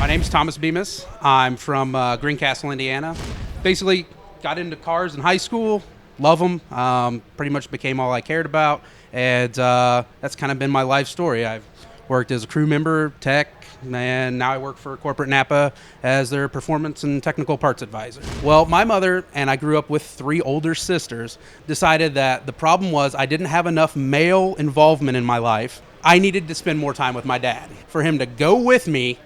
My name's Thomas Bemis. I'm from Greencastle, Indiana. Basically, got into cars in high school, love them, pretty much became all I cared about, and that's kind of been my life story. I've worked as a crew member, tech, and now I work for corporate Napa as their performance and technical parts advisor. Well, my mother, and I grew up with 3 older sisters, decided that the problem was I didn't have enough male involvement in my life. I needed to spend more time with my dad. For him to go with me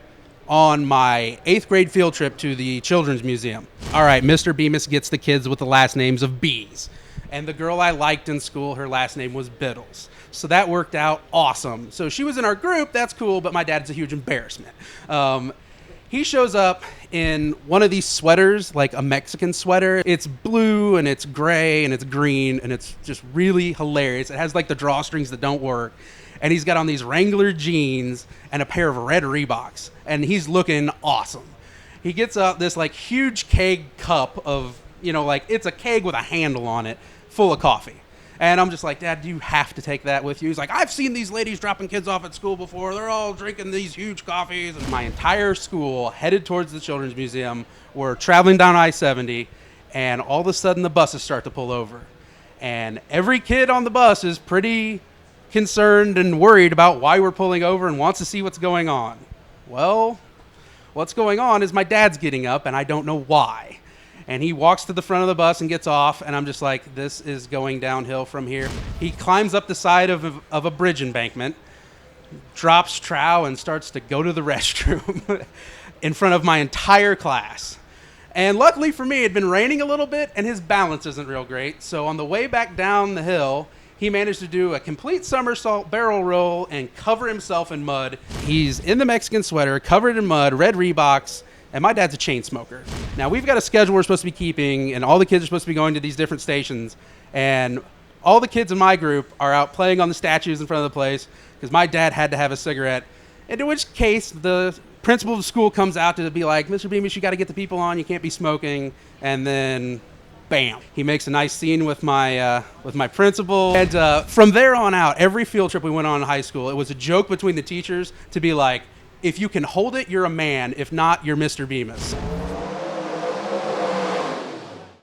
on my 8th grade field trip to the Children's Museum. All right, Mr. Bemis gets the kids with the last names of B's. And the girl I liked in school, her last name was Biddles. So that worked out awesome. So she was in our group, that's cool, but my dad's a huge embarrassment. He shows up in one of these sweaters, like a Mexican sweater. It's blue and it's gray and it's green and it's just really hilarious. It has like the drawstrings that don't work. And he's got on these Wrangler jeans and a pair of red Reeboks. And he's looking awesome. He gets out this like huge keg cup of, like it's a keg with a handle on it full of coffee. And I'm just like, Dad, you have to take that with you. He's like, I've seen these ladies dropping kids off at school before. They're all drinking these huge coffees. And my entire school headed towards the Children's Museum. We're traveling down I-70, and all of a sudden the buses start to pull over. And every kid on the bus is pretty concerned and worried about why we're pulling over and wants to see what's going on. Well, what's going on is my dad's getting up, and I don't know why. And he walks to the front of the bus and gets off, and I'm just like, this is going downhill from here. He climbs up the side of a bridge embankment, drops trow, and starts to go to the restroom in front of my entire class. And luckily for me, it had been raining a little bit, and his balance isn't real great. So on the way back down the hill, he managed to do a complete somersault barrel roll and cover himself in mud. He's in the Mexican sweater, covered in mud, red Reeboks, and my dad's a chain smoker. Now, we've got a schedule we're supposed to be keeping, and all the kids are supposed to be going to these different stations. And all the kids in my group are out playing on the statues in front of the place because my dad had to have a cigarette. And in which case, the principal of the school comes out to be like, Mr. Bemis, you got to get the people on. You can't be smoking. And then, bam, he makes a nice scene with my principal. And from there on out, every field trip we went on in high school, it was a joke between the teachers to be like, if you can hold it, you're a man. If not, you're Mr. Bemis.